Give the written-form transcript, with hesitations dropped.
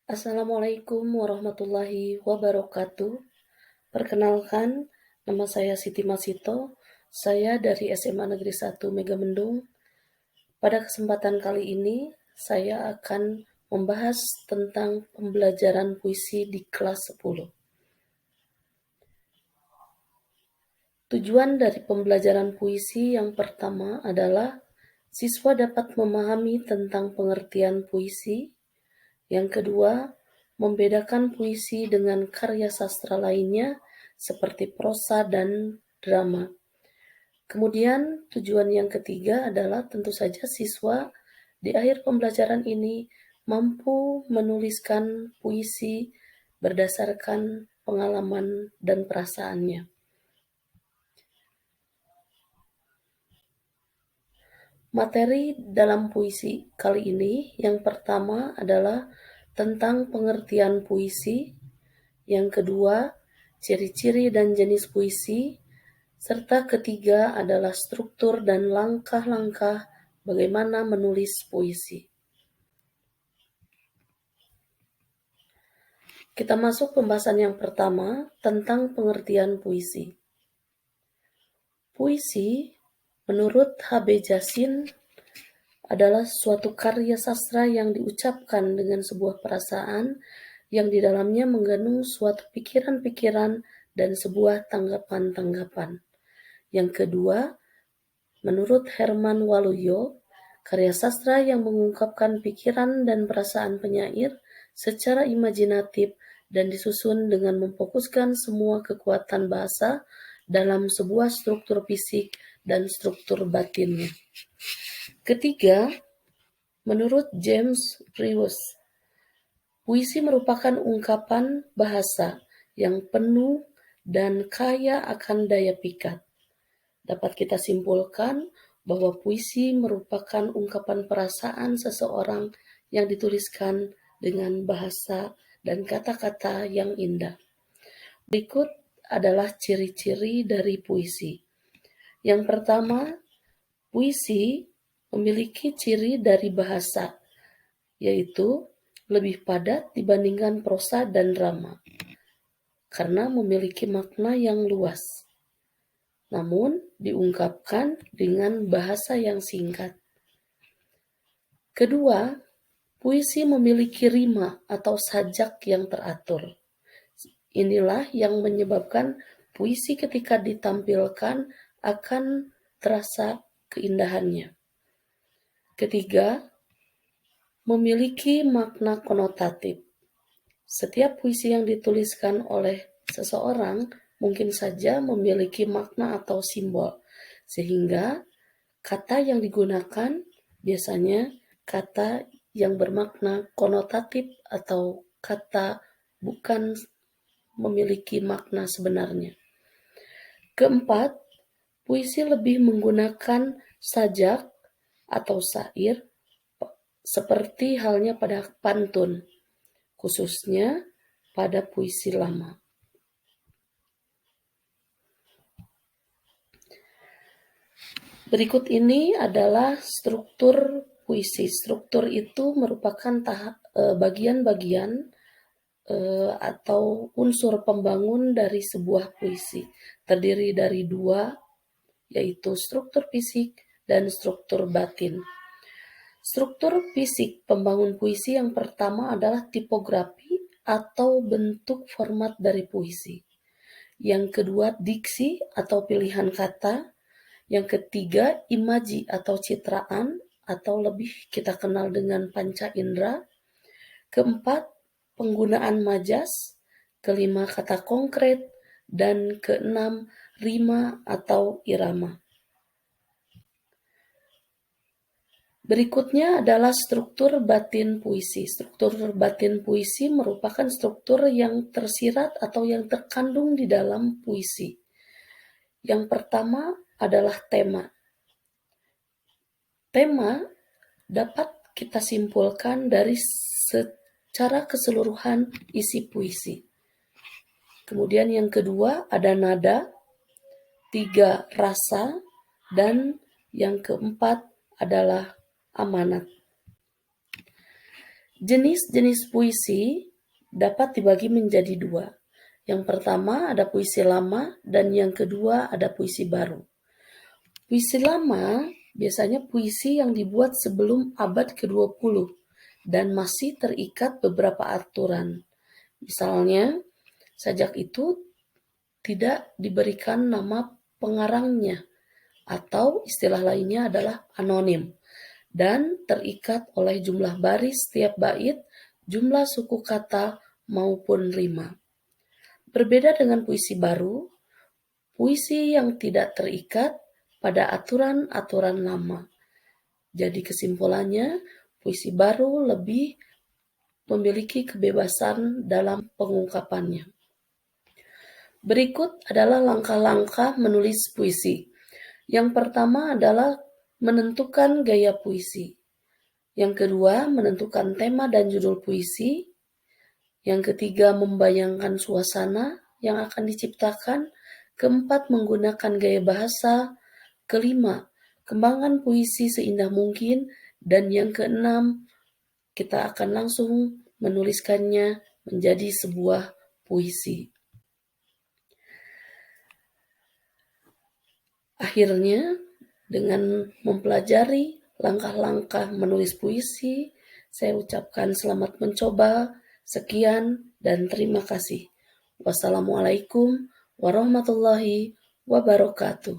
Assalamualaikum warahmatullahi wabarakatuh. Perkenalkan, nama saya Siti Masito. Saya dari SMA Negeri 1 Megamendung. Pada kesempatan kali ini, saya akan membahas tentang pembelajaran puisi di kelas 10. Tujuan dari pembelajaran puisi yang pertama adalah siswa dapat memahami tentang pengertian puisi. Yang kedua, membedakan puisi dengan karya sastra lainnya seperti prosa dan drama. Kemudian tujuan yang ketiga adalah tentu saja siswa di akhir pembelajaran ini mampu menuliskan puisi berdasarkan pengalaman dan perasaannya. Materi dalam puisi kali ini yang pertama adalah tentang pengertian puisi, yang kedua ciri-ciri dan jenis puisi, serta ketiga adalah struktur dan langkah-langkah bagaimana menulis puisi. Kita masuk pembahasan yang pertama tentang pengertian puisi. Puisi, menurut H.B. Jasin, adalah suatu karya sastra yang diucapkan dengan sebuah perasaan yang di dalamnya mengandung suatu pikiran-pikiran dan sebuah tanggapan-tanggapan. Yang kedua, menurut Herman Waluyo, karya sastra yang mengungkapkan pikiran dan perasaan penyair secara imajinatif dan disusun dengan memfokuskan semua kekuatan bahasa dalam sebuah struktur fisik dan struktur batinnya. Ketiga, menurut James Rewes, puisi merupakan ungkapan bahasa yang penuh dan kaya akan daya pikat. Dapat kita simpulkan bahwa puisi merupakan ungkapan perasaan seseorang yang dituliskan dengan bahasa dan kata-kata yang indah. Berikut adalah ciri-ciri dari puisi. Yang pertama, puisi memiliki ciri dari bahasa, yaitu lebih padat dibandingkan prosa dan drama, karena memiliki makna yang luas, namun diungkapkan dengan bahasa yang singkat. Kedua, puisi memiliki rima atau sajak yang teratur. Inilah yang menyebabkan puisi ketika ditampilkan akan terasa keindahannya. Ketiga, memiliki makna konotatif. Setiap puisi yang dituliskan oleh seseorang mungkin saja memiliki makna atau simbol, sehingga kata yang digunakan biasanya kata yang bermakna konotatif atau kata bukan memiliki makna sebenarnya. Keempat, puisi lebih menggunakan sajak atau syair seperti halnya pada pantun, khususnya pada puisi lama. Berikut ini adalah struktur puisi. Struktur itu merupakan bagian-bagian atau unsur pembangun dari sebuah puisi. Terdiri dari dua, yaitu struktur fisik dan struktur batin. Struktur fisik pembangun puisi yang pertama adalah tipografi atau bentuk format dari puisi. Yang kedua, diksi atau pilihan kata. Yang ketiga, imaji atau citraan atau lebih kita kenal dengan panca indera. Keempat, penggunaan majas. Kelima, kata konkret. Dan keenam, rima atau irama. Berikutnya adalah struktur batin puisi. Struktur batin puisi merupakan struktur yang tersirat atau yang terkandung di dalam puisi. Yang pertama adalah tema. Tema dapat kita simpulkan dari secara keseluruhan isi puisi. Kemudian yang kedua ada nada, tiga rasa, dan yang keempat adalah amanat. Jenis-jenis puisi dapat dibagi menjadi dua. Yang pertama ada puisi lama dan yang kedua ada puisi baru. Puisi lama biasanya puisi yang dibuat sebelum abad ke-20 dan masih terikat beberapa aturan. Misalnya, sajak itu tidak diberikan nama pengarangnya atau istilah lainnya adalah anonim dan terikat oleh jumlah baris setiap bait, jumlah suku kata maupun rima. Berbeda dengan puisi baru, puisi yang tidak terikat pada aturan-aturan lama. Jadi kesimpulannya, puisi baru lebih memiliki kebebasan dalam pengungkapannya. Berikut adalah langkah-langkah menulis puisi. Yang pertama adalah menentukan gaya puisi. Yang kedua, menentukan tema dan judul puisi. Yang ketiga, membayangkan suasana yang akan diciptakan. Keempat, menggunakan gaya bahasa. Kelima, kembangkan puisi seindah mungkin. Dan yang keenam, kita akan langsung menuliskannya menjadi sebuah puisi. Akhirnya, dengan mempelajari langkah-langkah menulis puisi, saya ucapkan selamat mencoba, sekian, dan terima kasih. Wassalamualaikum warahmatullahi wabarakatuh.